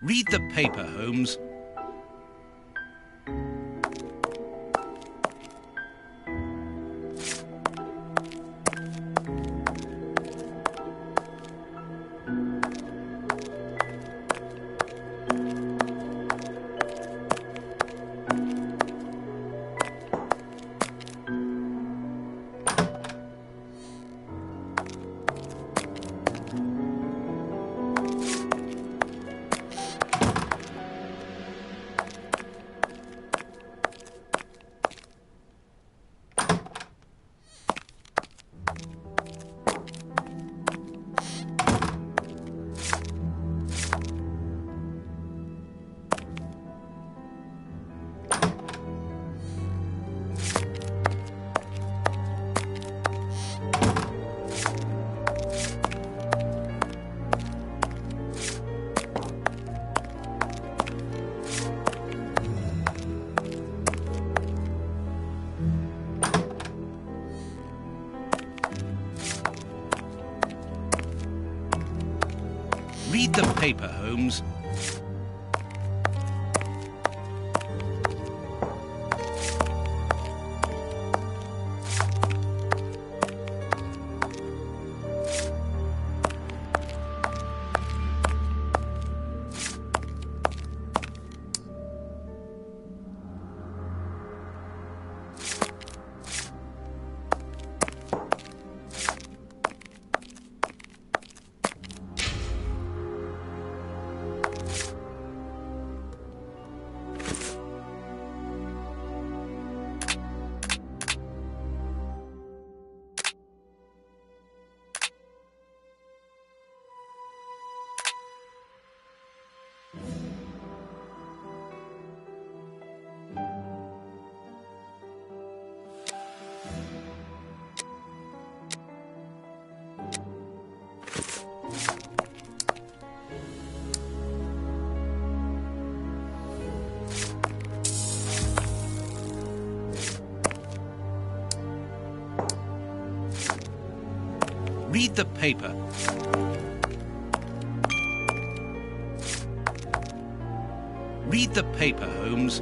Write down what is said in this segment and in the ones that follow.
Read the paper, Holmes. Read the paper, Holmes. Read the paper. Read the paper, Holmes.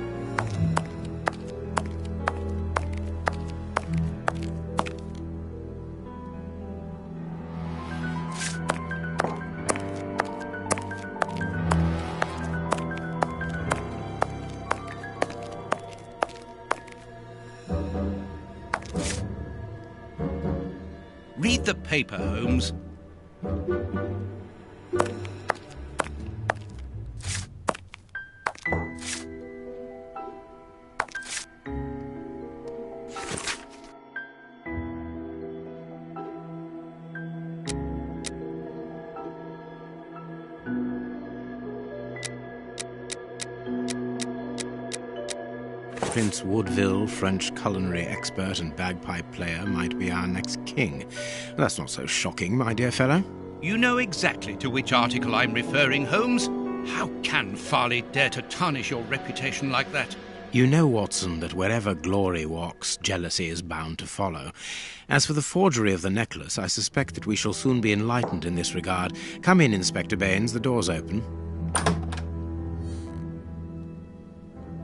Read the paper, Holmes. Prince Woodville, French culinary expert and bagpipe player, might be our next king. That's not so shocking, my dear fellow. You know exactly to which article I'm referring, Holmes. How can Farley dare to tarnish your reputation like that? You know, Watson, that wherever glory walks, jealousy is bound to follow. As for the forgery of the necklace, I suspect that we shall soon be enlightened in this regard. Come in, Inspector Baines, the door's open.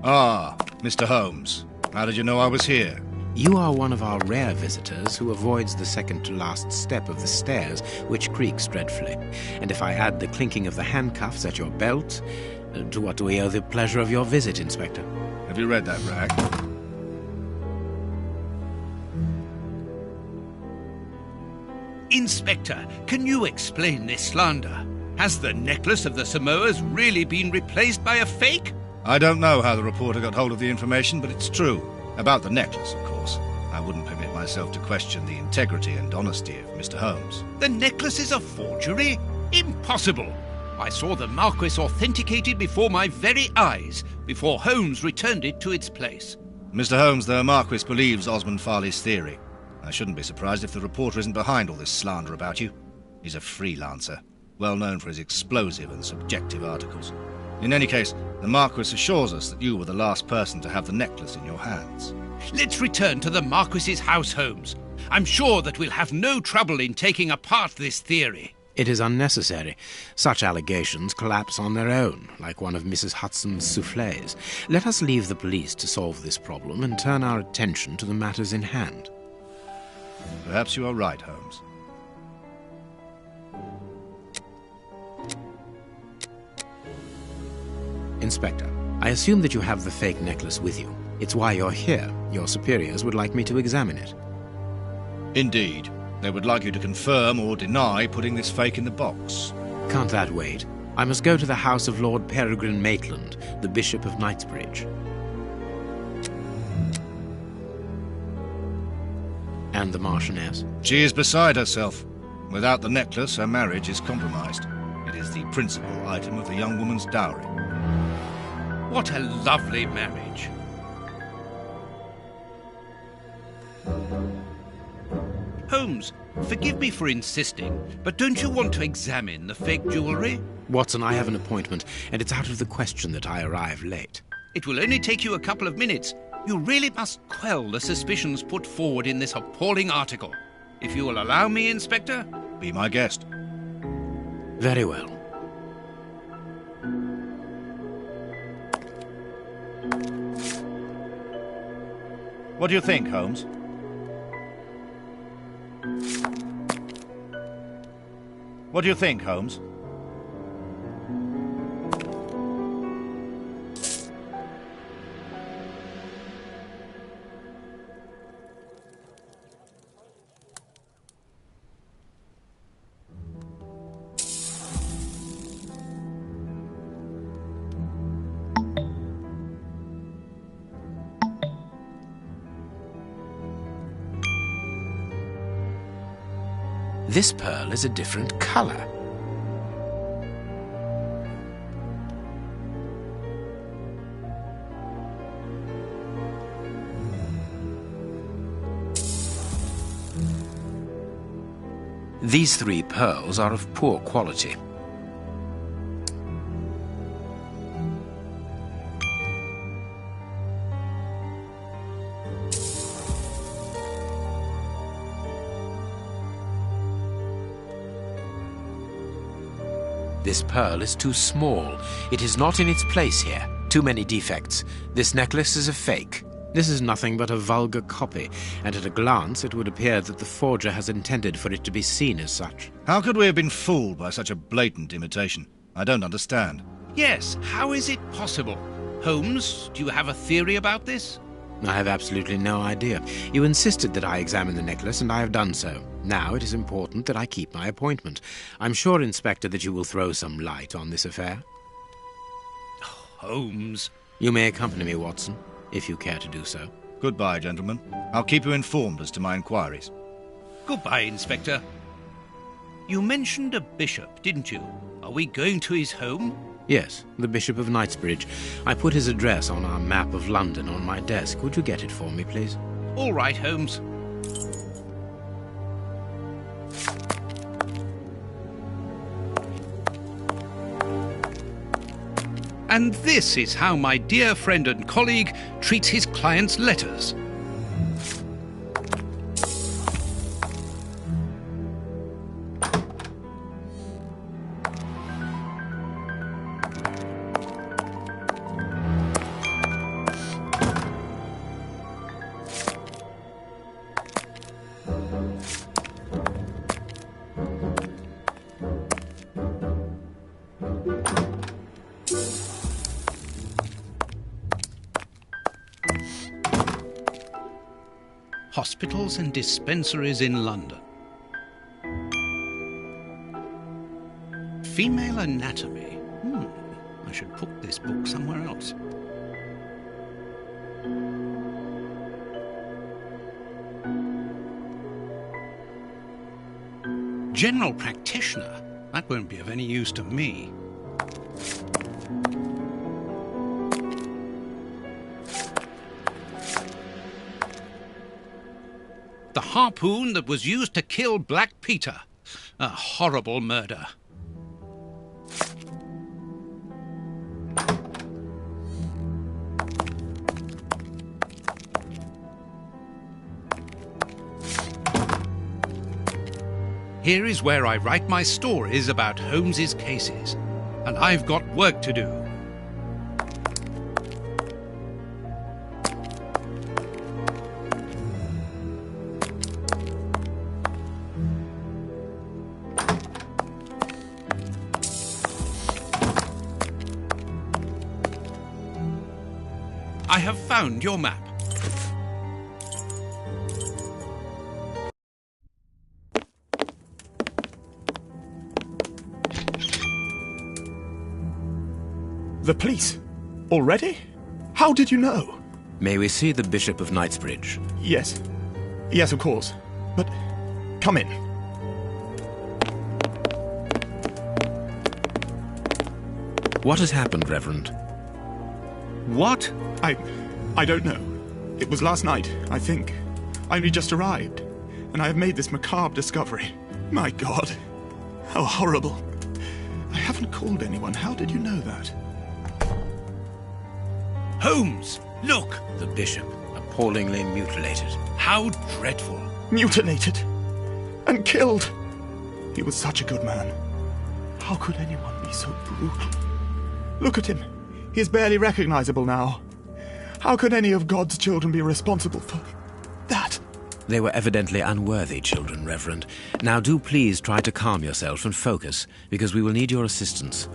Ah, Mr. Holmes. How did you know I was here? You are one of our rare visitors who avoids the second-to-last step of the stairs, which creaks dreadfully. And if I add the clinking of the handcuffs at your belt, to what do we owe the pleasure of your visit, Inspector? Have you read that rag? Inspector, can you explain this slander? Has the necklace of the Samoas really been replaced by a fake? I don't know how the reporter got hold of the information, but it's true. About the necklace, of course. I wouldn't permit myself to question the integrity and honesty of Mr. Holmes. The necklace is a forgery? Impossible! I saw the Marquis authenticated before my very eyes, before Holmes returned it to its place. Mr. Holmes, the Marquis believes Osmond Farley's theory. I shouldn't be surprised if the reporter isn't behind all this slander about you. He's a freelancer, well known for his explosive and subjective articles. In any case, the Marquis assures us that you were the last person to have the necklace in your hands. Let's return to the Marquis's house, Holmes. I'm sure that we'll have no trouble in taking apart this theory. It is unnecessary. Such allegations collapse on their own, like one of Mrs. Hudson's soufflés. Let us leave the police to solve this problem and turn our attention to the matters in hand. Perhaps you are right, Holmes. Inspector, I assume that you have the fake necklace with you. It's why you're here. Your superiors would like me to examine it. Indeed. They would like you to confirm or deny putting this fake in the box. Can't that wait? I must go to the house of Lord Peregrine Maitland, the Bishop of Knightsbridge. And the Marchioness? She is beside herself. Without the necklace, her marriage is compromised. It is the principal item of the young woman's dowry. What a lovely marriage. Holmes, forgive me for insisting, but don't you want to examine the fake jewellery? Watson, I have an appointment, and it's out of the question that I arrive late. It will only take you a couple of minutes. You really must quell the suspicions put forward in this appalling article. If you will allow me, Inspector? Be my guest. Very well. What do you think, Holmes? What do you think, Holmes? This pearl is a different color. These 3 pearls are of poor quality. This pearl is too small. It is not in its place here. Too many defects. This necklace is a fake. This is nothing but a vulgar copy, and at a glance it would appear that the forger has intended for it to be seen as such. How could we have been fooled by such a blatant imitation? I don't understand. Yes, how is it possible? Holmes, do you have a theory about this? I have absolutely no idea. You insisted that I examine the necklace, and I have done so. Now it is important that I keep my appointment. I'm sure, Inspector, that you will throw some light on this affair. Holmes. You may accompany me, Watson, if you care to do so. Goodbye, gentlemen. I'll keep you informed as to my inquiries. Goodbye, Inspector. You mentioned a bishop, didn't you? Are we going to his home? Yes, the Bishop of Knightsbridge. I put his address on our map of London on my desk. Would you get it for me, please? All right, Holmes. And this is how my dear friend and colleague treats his clients' letters. Hospitals and dispensaries in London. Female anatomy. I should put this book somewhere else. General practitioner. That won't be of any use to me. The harpoon that was used to kill Black Peter. A horrible murder. Here is where I write my stories about Holmes's cases. And I've got work to do. I have found your map. The police? Already? How did you know? May we see the Bishop of Knightsbridge? Yes. Yes, of course. But come in. What has happened, Reverend? What? I don't know. It was last night, I think. I only just arrived, and I have made this macabre discovery. My God. How horrible. I haven't called anyone. How did you know that? Holmes, look! The Bishop, appallingly mutilated. How dreadful. Mutilated. And killed. He was such a good man. How could anyone be so brutal? Look at him. He is barely recognizable now. How could any of God's children be responsible for that? They were evidently unworthy children, Reverend. Now do please try to calm yourself and focus, because we will need your assistance.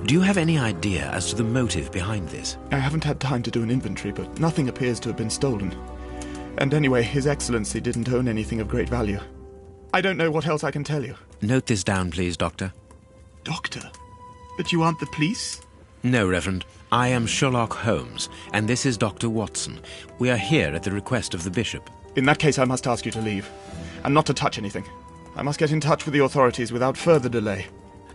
Do you have any idea as to the motive behind this? I haven't had time to do an inventory, but nothing appears to have been stolen. And anyway, His Excellency didn't own anything of great value. I don't know what else I can tell you. Note this down, please, Doctor. Doctor? But you aren't the police? No, Reverend. I am Sherlock Holmes, and this is Dr. Watson. We are here at the request of the Bishop. In that case, I must ask you to leave, and not to touch anything. I must get in touch with the authorities without further delay.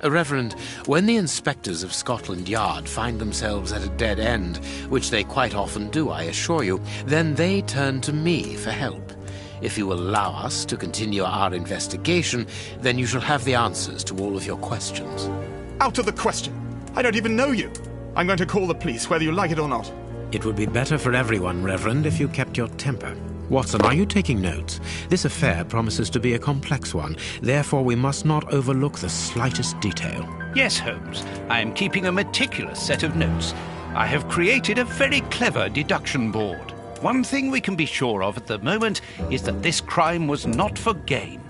Reverend, when the inspectors of Scotland Yard find themselves at a dead end, which they quite often do, I assure you, then they turn to me for help. If you will allow us to continue our investigation, then you shall have the answers to all of your questions. Out of the question! I don't even know you! I'm going to call the police, whether you like it or not. It would be better for everyone, Reverend, if you kept your temper. Watson, are you taking notes? This affair promises to be a complex one. Therefore, we must not overlook the slightest detail. Yes, Holmes. I am keeping a meticulous set of notes. I have created a very clever deduction board. One thing we can be sure of at the moment is that this crime was not for gain.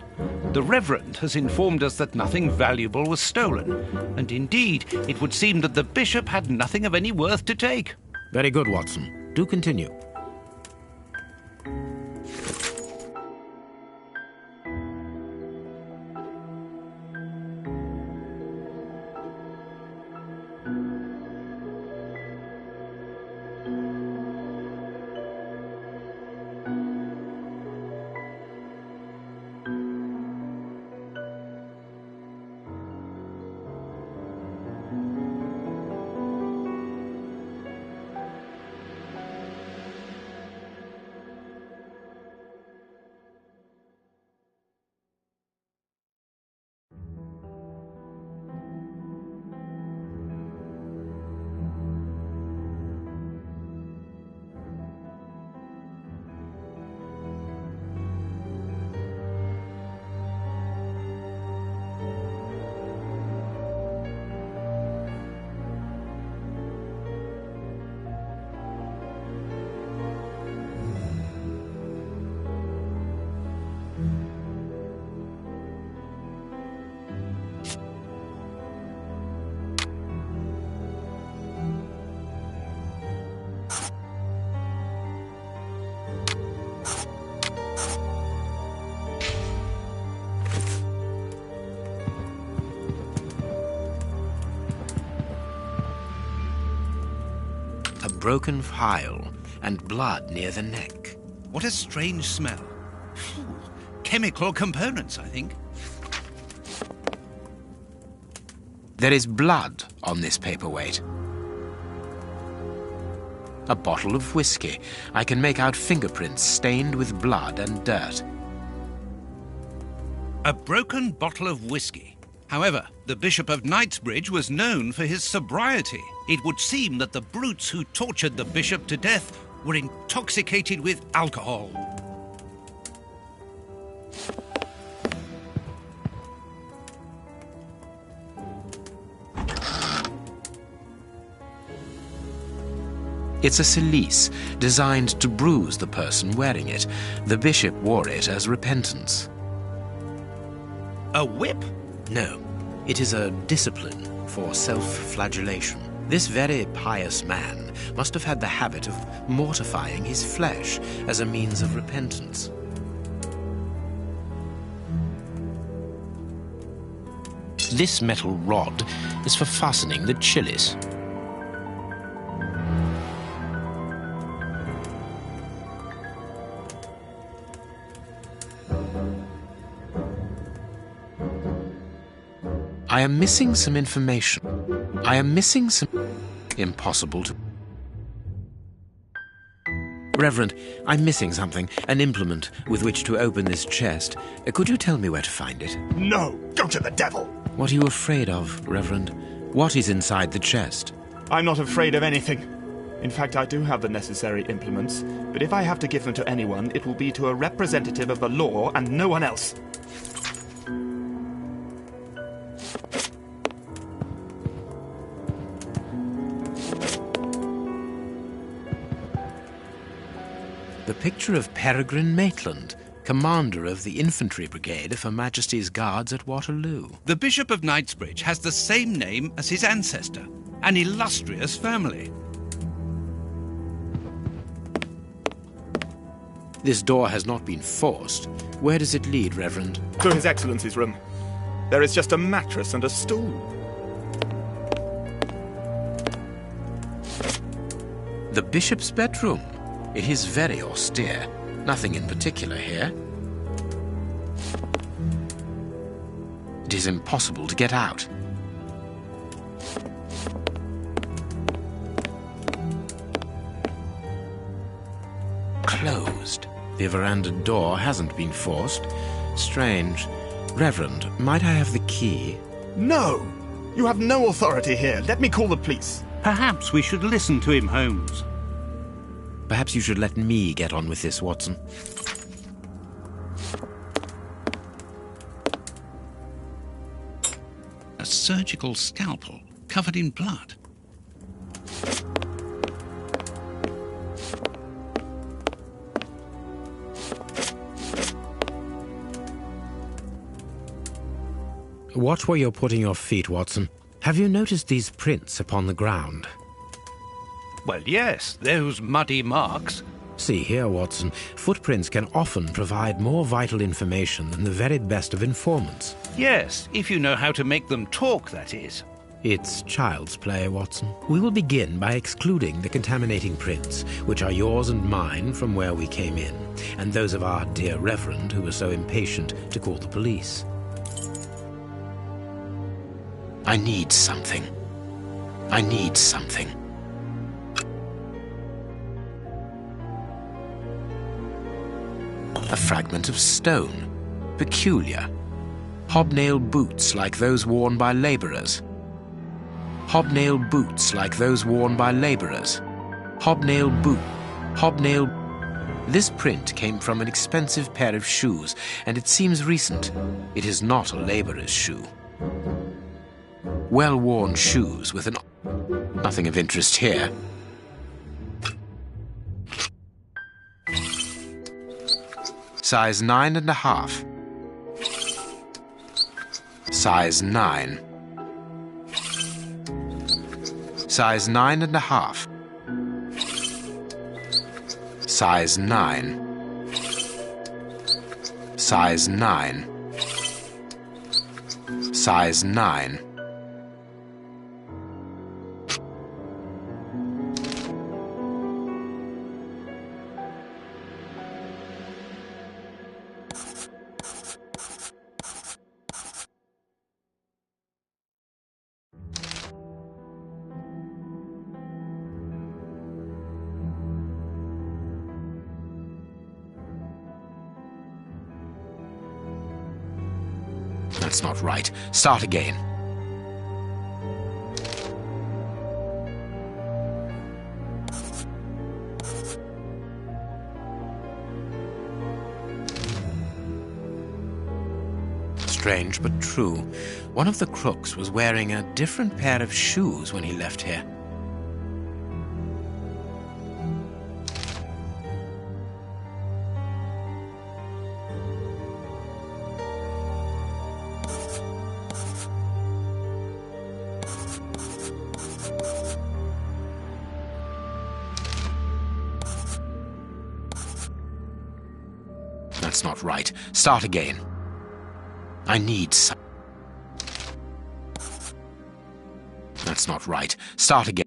The Reverend has informed us that nothing valuable was stolen, and indeed, it would seem that the Bishop had nothing of any worth to take. Very good, Watson. Do continue. A broken phial and blood near the neck. What a strange smell. Phew. Chemical components, I think. There is blood on this paperweight. A bottle of whiskey. I can make out fingerprints stained with blood and dirt. A broken bottle of whiskey. However, the Bishop of Knightsbridge was known for his sobriety. It would seem that the brutes who tortured the bishop to death were intoxicated with alcohol. It's a cilice designed to bruise the person wearing it. The bishop wore it as repentance. A whip? No, it is a discipline for self-flagellation. This very pious man must have had the habit of mortifying his flesh as a means of repentance. This metal rod is for fastening the chilice. I am missing some information. I am missing some... Impossible to... Reverend, I'm missing something. An implement with which to open this chest. Could you tell me where to find it? No! Go to the devil! What are you afraid of, Reverend? What is inside the chest? I'm not afraid of anything. In fact, I do have the necessary implements, but if I have to give them to anyone, it will be to a representative of the law and no one else. The picture of Peregrine Maitland, commander of the infantry brigade of Her Majesty's Guards at Waterloo. The Bishop of Knightsbridge has the same name as his ancestor, an illustrious family. This door has not been forced. Where does it lead, Reverend? To His Excellency's room. There is just a mattress and a stool. The bishop's bedroom. It is very austere. Nothing in particular here. It is impossible to get out. Closed. The veranda door hasn't been forced. Strange. Reverend, might I have the key? No! You have no authority here. Let me call the police. Perhaps we should listen to him, Holmes. Perhaps you should let me get on with this, Watson. A surgical scalpel covered in blood. Watch where you're putting your feet, Watson. Have you noticed these prints upon the ground? Well, yes, those muddy marks. See here, Watson. Footprints can often provide more vital information than the very best of informants. Yes, if you know how to make them talk, that is. It's child's play, Watson. We will begin by excluding the contaminating prints, which are yours and mine from where we came in, and those of our dear Reverend who was so impatient to call the police. I need something. I need something. A fragment of stone. Peculiar. Hobnail boots like those worn by labourers. Hobnail boots like those worn by labourers. Hobnail boot. Hobnail... This print came from an expensive pair of shoes, and it seems recent. It is not a labourer's shoe. Well-worn shoes with an... Nothing of interest here. Size 9.5. Size 9. Size 9.5. Size 9. Size 9. Size 9. That's not right. Start again. Strange but true. One of the crooks was wearing a different pair of shoes when he left here. That's not right. Start again. I need some... That's not right. Start again.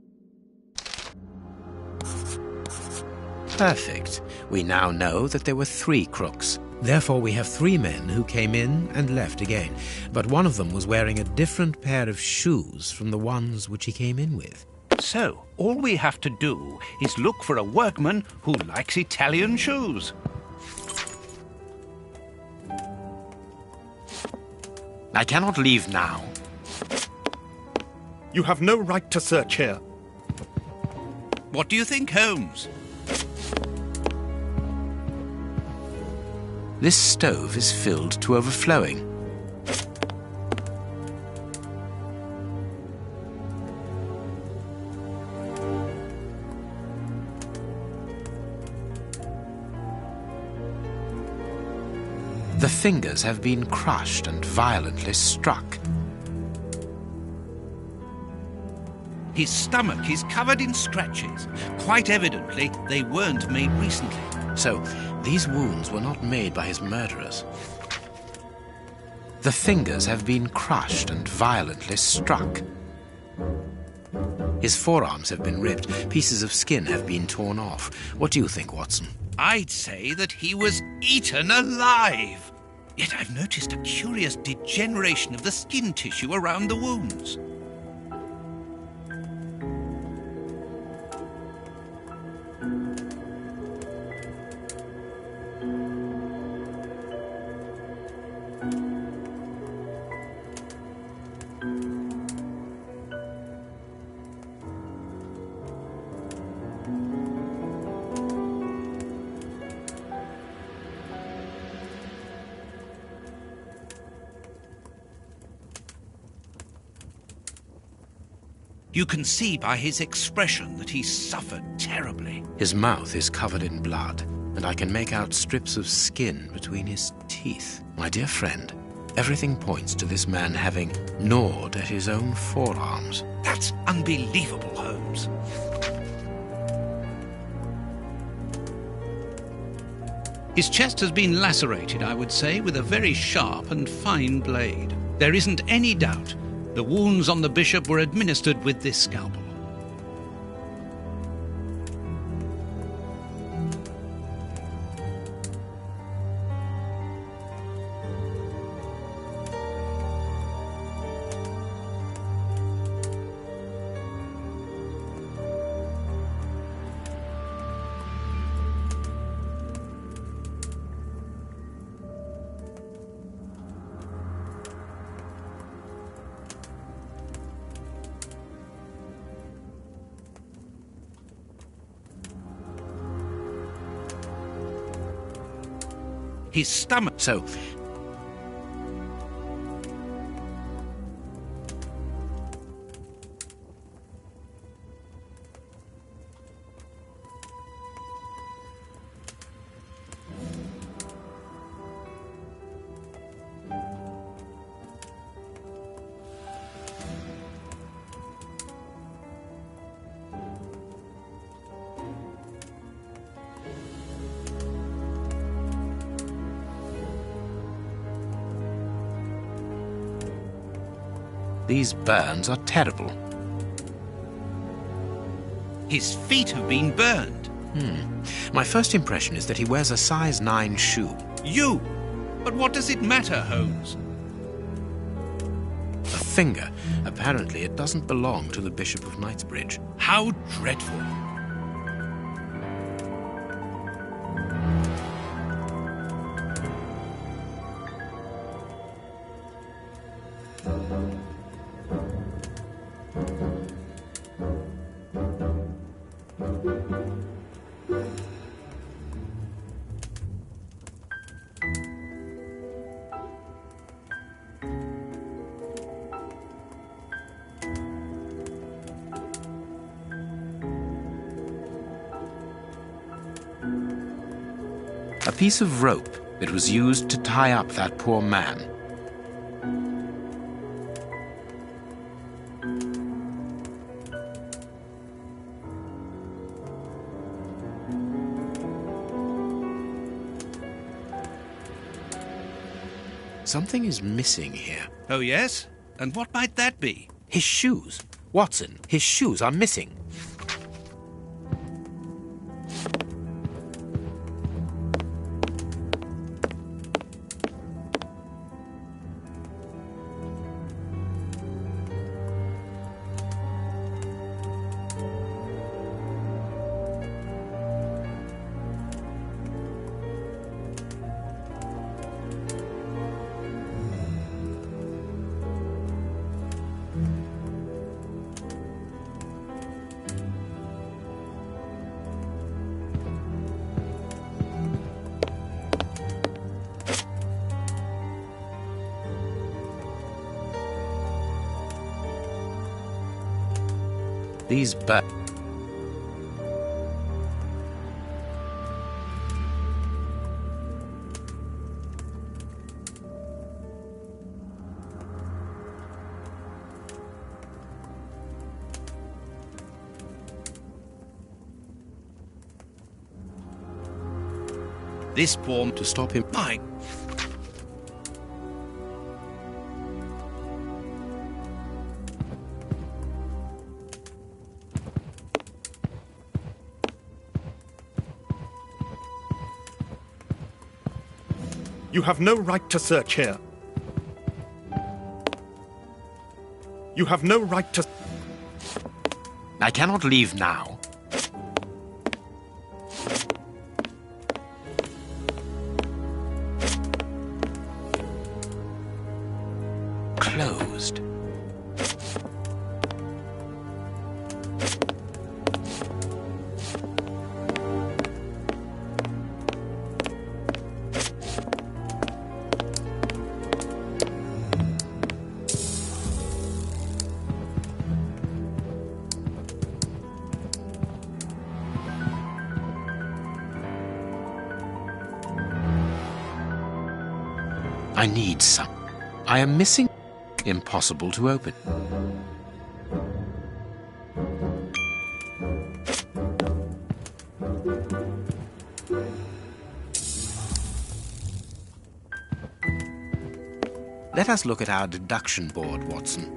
Perfect. We now know that there were 3 crooks. Therefore, we have 3 men who came in and left again. But one of them was wearing a different pair of shoes from the ones which he came in with. So, all we have to do is look for a workman who likes Italian shoes. I cannot leave now. You have no right to search here. What do you think, Holmes? This stove is filled to overflowing. The fingers have been crushed and violently struck. His stomach is covered in scratches. Quite evidently, they weren't made recently. So, these wounds were not made by his murderers. The fingers have been crushed and violently struck. His forearms have been ripped. Pieces of skin have been torn off. What do you think, Watson? I'd say that he was eaten alive. Yet I've noticed a curious degeneration of the skin tissue around the wounds. You can see by his expression that he suffered terribly. His mouth is covered in blood, and I can make out strips of skin between his teeth. My dear friend, everything points to this man having gnawed at his own forearms. That's unbelievable, Holmes. His chest has been lacerated, I would say, with a very sharp and fine blade. There isn't any doubt the wounds on the bishop were administered with this scalpel. His stomach. So, these burns are terrible. His feet have been burned. My first impression is that he wears a size 9 shoe. You! But what does it matter, Holmes? A finger. Apparently it doesn't belong to the Bishop of Knightsbridge. How dreadful. A piece of rope that was used to tie up that poor man. Something is missing here. Oh, yes? And what might that be? His shoes. Watson, his shoes are missing. These birds. This poor... To stop him. My... You have no right to search here. You have no right to... I cannot leave now. Closed. I need some. I am missing. Impossible to open. Let us look at our deduction board, Watson.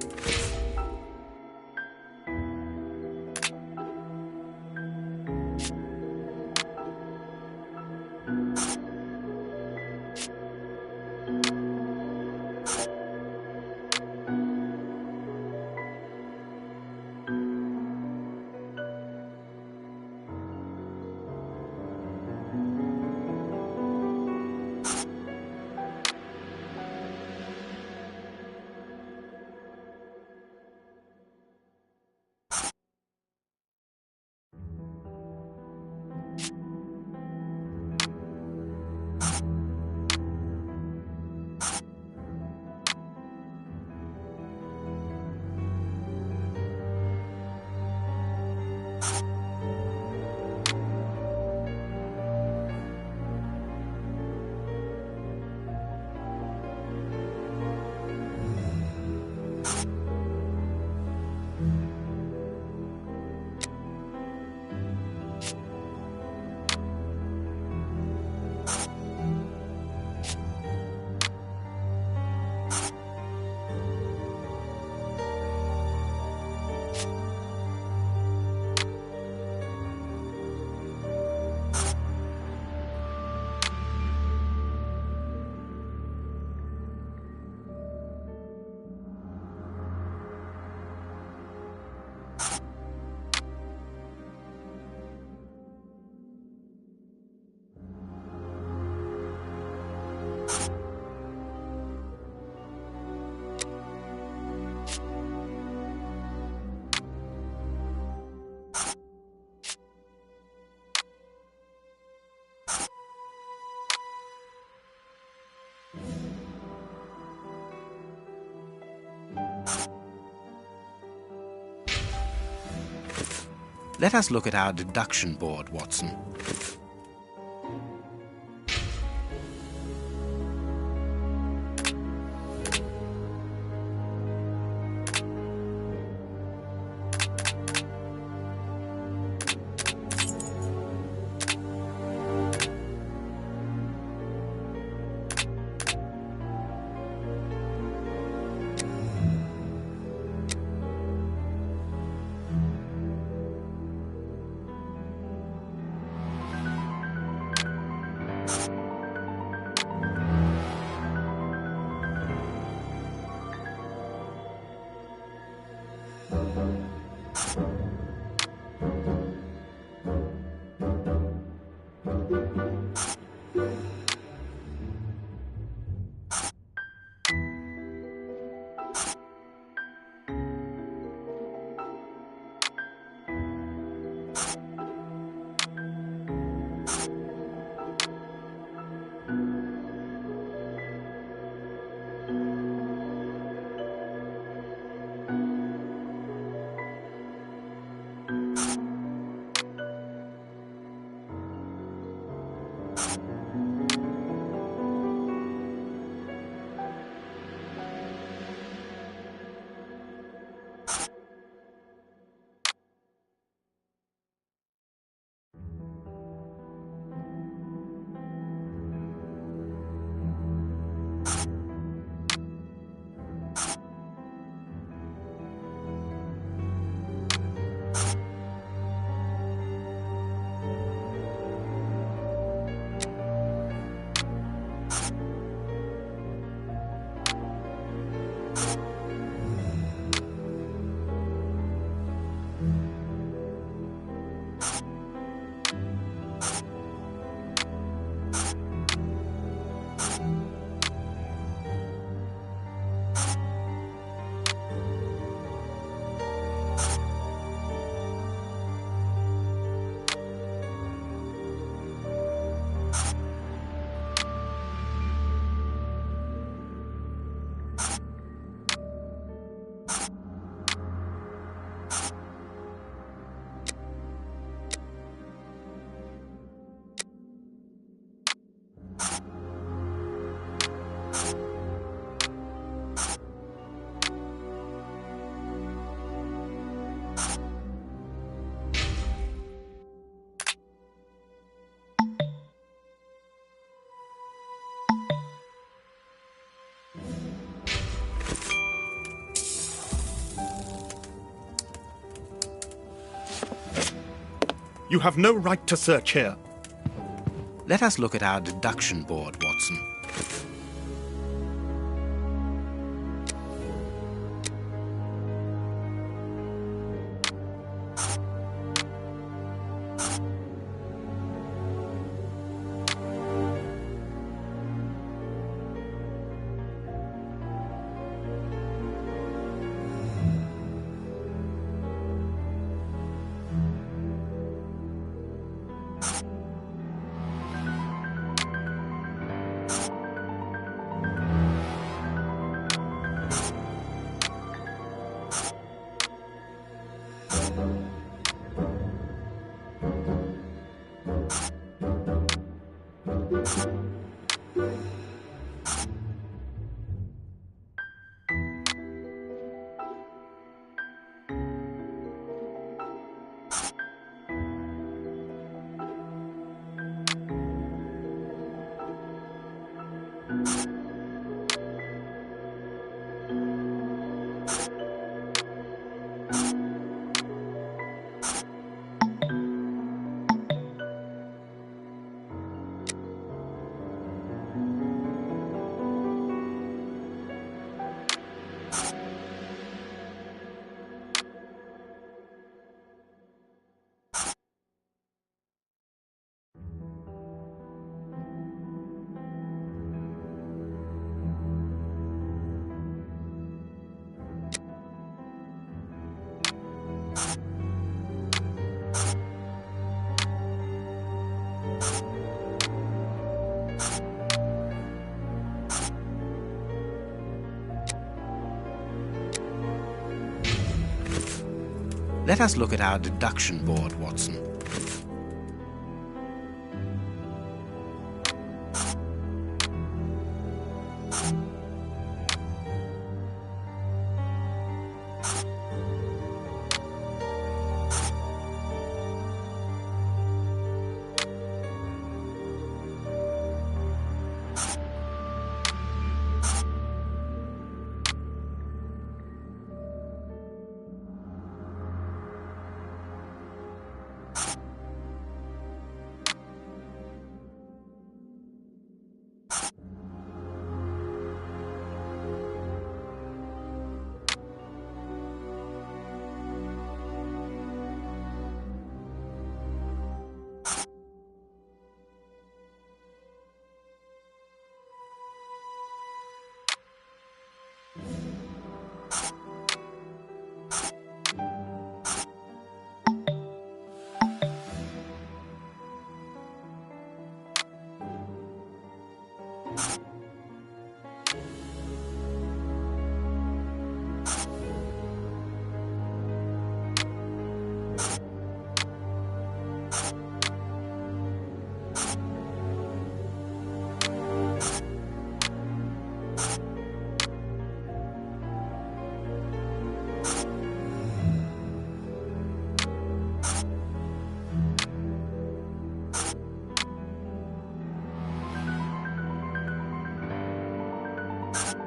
Let us look at our deduction board, Watson. You have no right to search here. Let us look at our deduction board, Watson. Let us look at our deduction board, Watson. you.